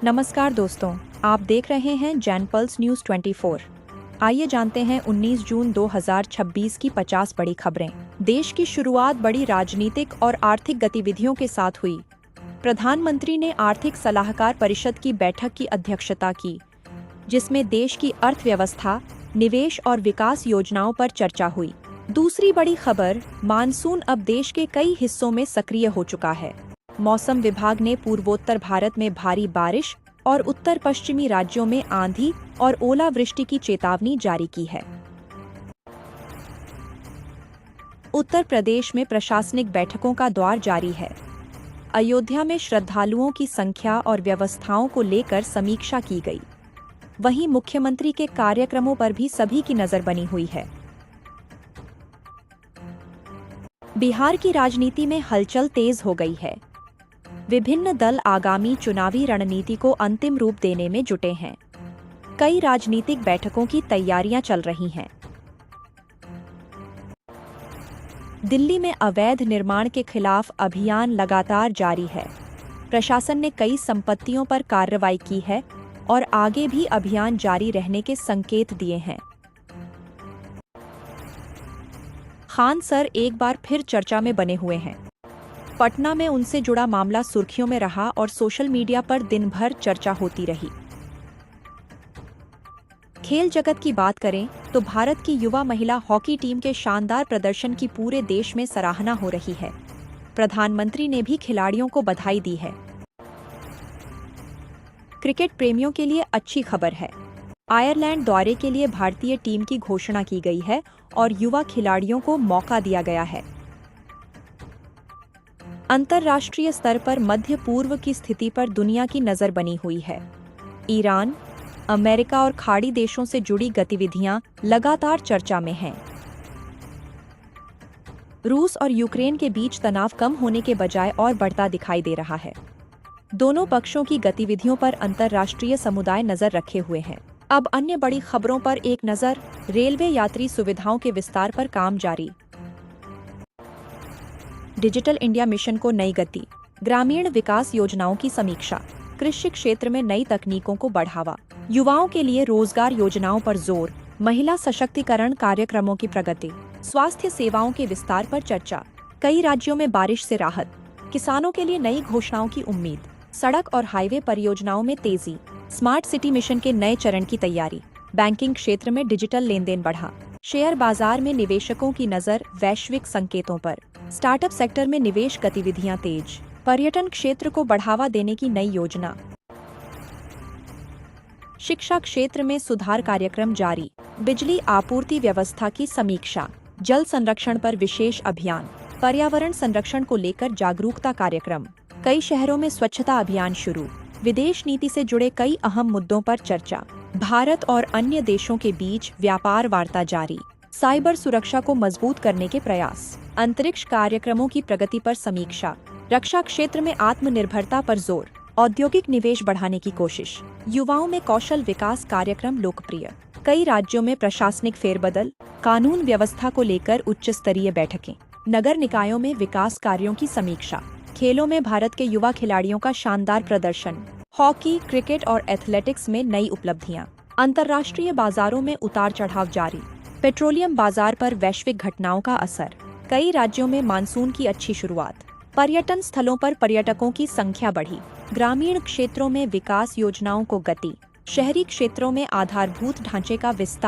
नमस्कार दोस्तों, आप देख रहे हैं जैनपल्स न्यूज़ 24। आइए जानते हैं 19 जून 2026 की 50 बड़ी खबरें। देश की शुरुआत बड़ी राजनीतिक और आर्थिक गतिविधियों के साथ हुई। प्रधानमंत्री ने आर्थिक सलाहकार परिषद की बैठक की अध्यक्षता की, जिसमें देश की अर्थव्यवस्था, निवेश और विकास योजनाओं पर चर्चा हुई। दूसरी बड़ी खबर, मानसून अब देश के कई हिस्सों में सक्रिय हो चुका है। मौसम विभाग ने पूर्वोत्तर भारत में भारी बारिश और उत्तर पश्चिमी राज्यों में आंधी और ओलावृष्टि की चेतावनी जारी की है। उत्तर प्रदेश में प्रशासनिक बैठकों का दौर जारी है। अयोध्या में श्रद्धालुओं की संख्या और व्यवस्थाओं को लेकर समीक्षा की गई। वहीं मुख्यमंत्री के कार्यक्रमों पर भी सभी की नजर बनी हुई है। बिहार की राजनीति में हलचल तेज हो गई है। विभिन्न दल आगामी चुनावी रणनीति को अंतिम रूप देने में जुटे हैं। कई राजनीतिक बैठकों की तैयारियां चल रही हैं। दिल्ली में अवैध निर्माण के खिलाफ अभियान लगातार जारी है। प्रशासन ने कई संपत्तियों पर कार्रवाई की है और आगे भी अभियान जारी रहने के संकेत दिए हैं। खान सर एक बार फिर चर्चा में बने हुए हैं। पटना में उनसे जुड़ा मामला सुर्खियों में रहा और सोशल मीडिया पर दिन भर चर्चा होती रही। खेल जगत की बात करें तो भारत की युवा महिला हॉकी टीम के शानदार प्रदर्शन की पूरे देश में सराहना हो रही है। प्रधानमंत्री ने भी खिलाड़ियों को बधाई दी है। क्रिकेट प्रेमियों के लिए अच्छी खबर है। आयरलैंड दौरे के लिए भारतीय टीम की घोषणा की गई है और युवा खिलाड़ियों को मौका दिया गया है। अंतर्राष्ट्रीय स्तर पर मध्य पूर्व की स्थिति पर दुनिया की नजर बनी हुई है। ईरान, अमेरिका और खाड़ी देशों से जुड़ी गतिविधियां लगातार चर्चा में हैं। रूस और यूक्रेन के बीच तनाव कम होने के बजाय और बढ़ता दिखाई दे रहा है। दोनों पक्षों की गतिविधियों पर अंतर्राष्ट्रीय समुदाय नजर रखे हुए हैं। अब अन्य बड़ी खबरों पर एक नजर। रेलवे यात्री सुविधाओं के विस्तार पर काम जारी। डिजिटल इंडिया मिशन को नई गति। ग्रामीण विकास योजनाओं की समीक्षा। कृषि क्षेत्र में नई तकनीकों को बढ़ावा। युवाओं के लिए रोजगार योजनाओं पर जोर। महिला सशक्तिकरण कार्यक्रमों की प्रगति। स्वास्थ्य सेवाओं के विस्तार पर चर्चा। कई राज्यों में बारिश से राहत। किसानों के लिए नई घोषणाओं की उम्मीद। सड़क और हाईवे परियोजनाओं में तेजी। स्मार्ट सिटी मिशन के नए चरण की तैयारी। बैंकिंग क्षेत्र में डिजिटल लेन देन बढ़ा। शेयर बाजार में निवेशकों की नजर वैश्विक संकेतों पर। स्टार्टअप सेक्टर में निवेश गतिविधियां तेज। पर्यटन क्षेत्र को बढ़ावा देने की नई योजना। शिक्षा क्षेत्र में सुधार कार्यक्रम जारी। बिजली आपूर्ति व्यवस्था की समीक्षा। जल संरक्षण पर विशेष अभियान। पर्यावरण संरक्षण को लेकर जागरूकता कार्यक्रम। कई शहरों में स्वच्छता अभियान शुरू। विदेश नीति से जुड़े कई अहम मुद्दों पर चर्चा। भारत और अन्य देशों के बीच व्यापार वार्ता जारी। साइबर सुरक्षा को मजबूत करने के प्रयास। अंतरिक्ष कार्यक्रमों की प्रगति पर समीक्षा। रक्षा क्षेत्र में आत्मनिर्भरता पर जोर। औद्योगिक निवेश बढ़ाने की कोशिश। युवाओं में कौशल विकास कार्यक्रम लोकप्रिय। कई राज्यों में प्रशासनिक फेरबदल। कानून व्यवस्था को लेकर उच्च स्तरीय बैठकें। नगर निकायों में विकास कार्यों की समीक्षा। खेलों में भारत के युवा खिलाड़ियों का शानदार प्रदर्शन। हॉकी, क्रिकेट और एथलेटिक्स में नई उपलब्धियां। अंतर्राष्ट्रीय बाजारों में उतार चढ़ाव जारी। पेट्रोलियम बाजार पर वैश्विक घटनाओं का असर। कई राज्यों में मानसून की अच्छी शुरुआत। पर्यटन स्थलों पर पर्यटकों की संख्या बढ़ी। ग्रामीण क्षेत्रों में विकास योजनाओं को गति। शहरी क्षेत्रों में आधारभूत ढांचे का विस्तार।